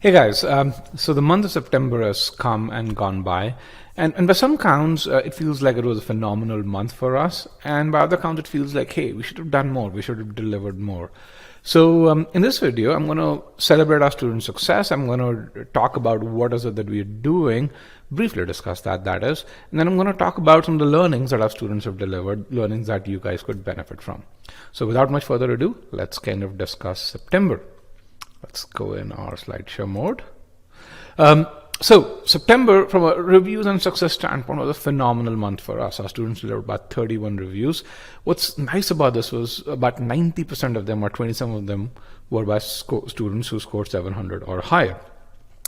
Hey guys, so the month of September has come and gone by, and by some counts, it feels like it was a phenomenal month for us, and by other counts, it feels like, hey, we should have done more, we should have delivered more. So in this video, I'm going to celebrate our student success. I'm going to talk about what is it that we're doing, briefly discuss that is, and then I'm going to talk about some of the learnings that our students have delivered, learnings that you guys could benefit from. So without much further ado, let's kind of discuss September. Let's go in our slideshow mode. So September, from a reviews and success standpoint, was a phenomenal month for us. Our students delivered about 31 reviews. What's nice about this was about 90% of them, or 27 of them, were by students who scored 700 or higher.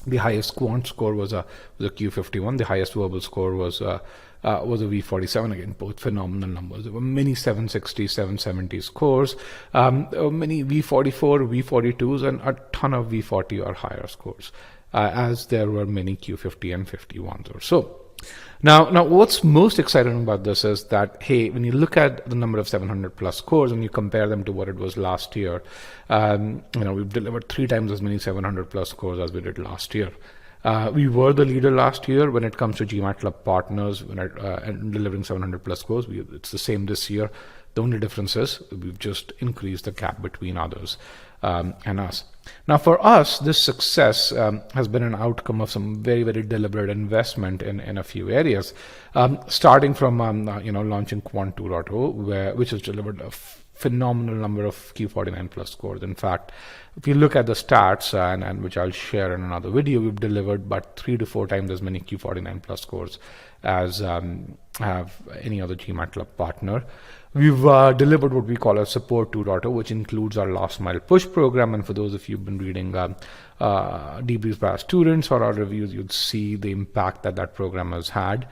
The highest quant score was a Q51. The highest verbal score was a V47. Again, both phenomenal numbers. There were many 760, 770 scores, many V44, V42s, and a ton of V40 or higher scores, as there were many Q50 and 51s or so. Now, what's most exciting about this is that, hey, when you look at the number of 700 plus scores and you compare them to what it was last year, we've delivered 3 times as many 700 plus scores as we did last year. We were the leader last year when it comes to GMAT Club partners and delivering 700 plus scores. It's the same this year. The only difference is we've just increased the gap between others and us. Now, for us, this success has been an outcome of some very, very deliberate investment in a few areas, starting from launching Quant 2.0, which has delivered a phenomenal number of Q49 plus scores. In fact, if you look at the stats, and which I'll share in another video, we've delivered about 3 to 4 times as many Q49 plus scores as have any other GMAT Club partner. We've delivered what we call a Support 2.0, which includes our last mile push program. And for those of you who've been reading debriefs by our students or our reviews, you'd see the impact that program has had.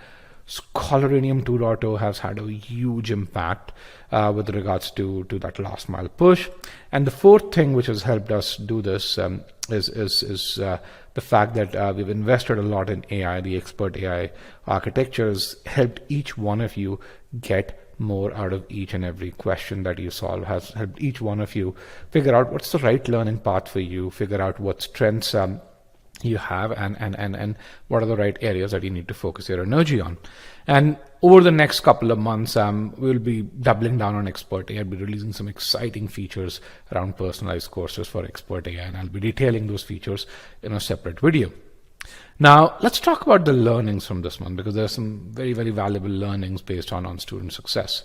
Scholaranium 2.0 has had a huge impact with regards to that last mile push. And the fourth thing which has helped us do this is the fact that we've invested a lot in AI. The expert AI architecture has helped each one of you get more out of each and every question that you solve, has helped each one of you figure out what's the right learning path for you, figure out what strengths you have, and what are the right areas that you need to focus your energy on. And over the next couple of months, we'll be doubling down on Expert AI. I'll be releasing some exciting features around personalized courses for Expert AI, and I'll be detailing those features in a separate video. Now, let's talk about the learnings from this month, because there's some very, very valuable learnings based on student success.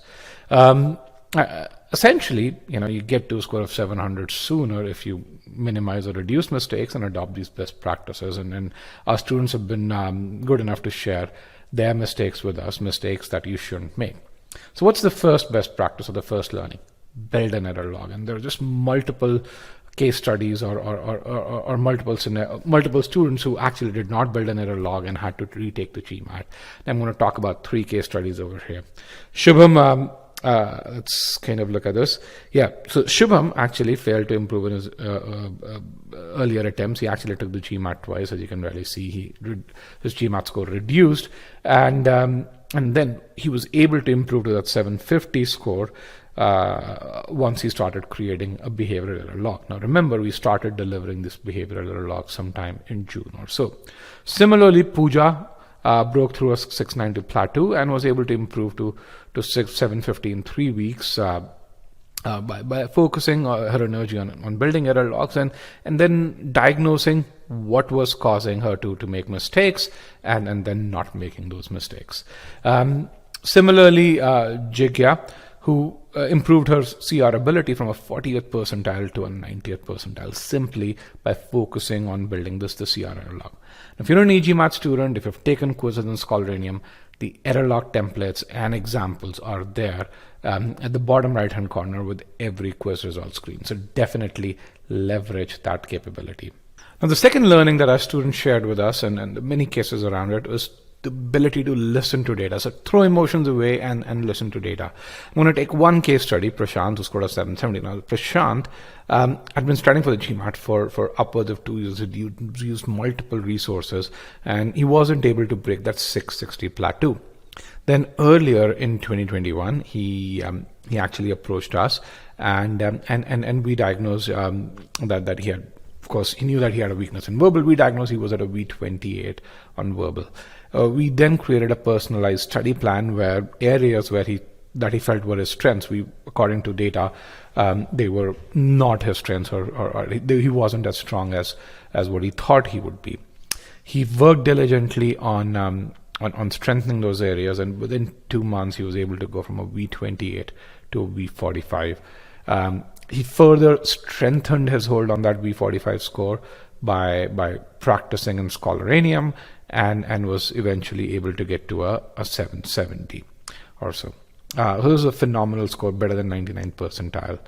Essentially, you get to a score of 700 sooner if you minimize or reduce mistakes and adopt these best practices. And our students have been good enough to share their mistakes with us, mistakes that you shouldn't make. So what's the first best practice or the first learning? Build an error log. And there are just multiple case studies or multiple students who actually did not build an error log and had to retake the GMAT. I'm going to talk about 3 case studies over here. Shubham, let's kind of look at this. Yeah, so Shubham actually failed to improve in his earlier attempts. He actually took the GMAT twice. As you can really see, his GMAT score reduced, and then he was able to improve to that 750 score once he started creating a behavioral error log. Now remember, we started delivering this behavioral error log sometime in June or so. Similarly, Pooja broke through a 690 plateau and was able to improve to 750 in 3 weeks by focusing her energy on building error logs and then diagnosing what was causing her to make mistakes and then not making those mistakes. Similarly, Jigya, who improved her CR ability from a 40th percentile to a 90th percentile simply by focusing on building the CR error log. Now, if you're an eGMAT student, if you've taken quizzes in Scholaranium, the error log templates and examples are there at the bottom right hand corner with every quiz result screen. So definitely leverage that capability. Now, the second learning that our students shared with us, and many cases around it, was the ability to listen to data. So throw emotions away and listen to data. I'm going to take one case study, Prashant, who scored a 770. Now, Prashant had been studying for the GMAT for upwards of 2 years. He used multiple resources, and he wasn't able to break that 660 plateau. Then earlier in 2021, he actually approached us, and we diagnosed that he had course, he knew that he had a weakness in verbal. We diagnosed he was at a V28 on verbal. We then created a personalized study plan where areas where that he felt were his strengths, according to data, they were not his strengths, or he wasn't as strong as what he thought he would be. He worked diligently on strengthening those areas, and within 2 months he was able to go from a V28 to a V45. He further strengthened his hold on that V45 score by practicing in Scholaranium, and was eventually able to get to a 770 or so. This is a phenomenal score, better than 99th percentile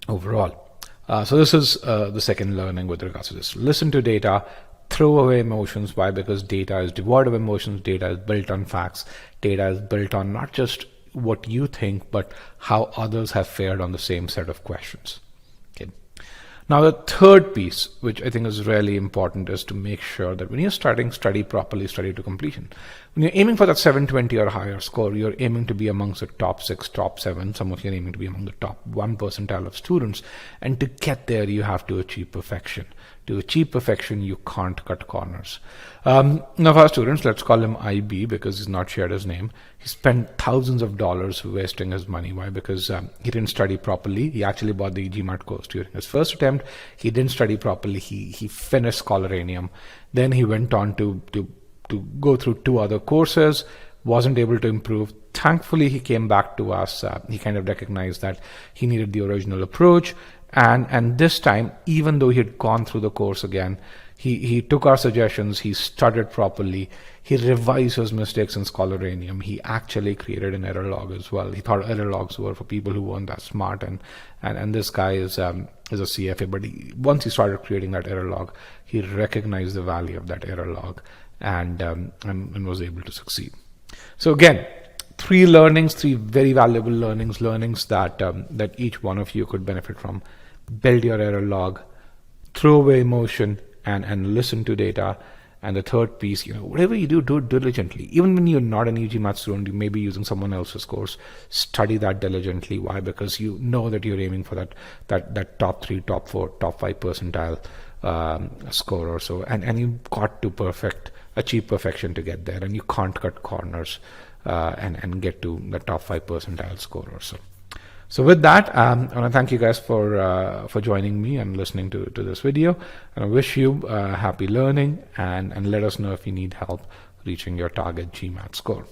overall. So this is the second learning with regards to this. Listen to data, throw away emotions. Why? Because data is devoid of emotions. Data is built on facts. Data is built on not just what you think, but how others have fared on the same set of questions. Okay. Now, the third piece, which I think is really important, is to make sure that when you're starting, study properly, study to completion. When you're aiming for that 720 or higher score, you're aiming to be amongst the top 6, top 7. Some of you are aiming to be among the top 1 percentile of students. And to get there, you have to achieve perfection. To achieve perfection, you can't cut corners. Now, for our students, let's call him IB because he's not shared his name. He spent thousands of dollars wasting his money. Why? Because he didn't study properly. He actually bought the eGMAT course during his first attempt. He didn't study properly. He finished Scholaranium. Then he went on to go through 2 other courses, wasn't able to improve. Thankfully, he came back to us. He kind of recognized that he needed the original approach. And this time, even though he had gone through the course again, he took our suggestions, he studied properly, he revised his mistakes in Scholaranium, he actually created an error log as well. He thought error logs were for people who weren't that smart, and this guy is a CFA, but once he started creating that error log, he recognized the value of that error log and was able to succeed. So again, 3 learnings, 3 very valuable learnings that each one of you could benefit from. Build your error log, throw away emotion, and listen to data. And the third piece, whatever you do it diligently. Even when you're not an eGMAT student, you may be using someone else's course. Study that diligently. Why? Because you know that you're aiming for that top 3, top 4, top 5 percentile score or so, and you've got to achieve perfection to get there, and you can't cut corners and get to the top 5 percentile score or so. So with that, I want to thank you guys for joining me and listening to this video, and I wish you happy learning, and let us know if you need help reaching your target GMAT score.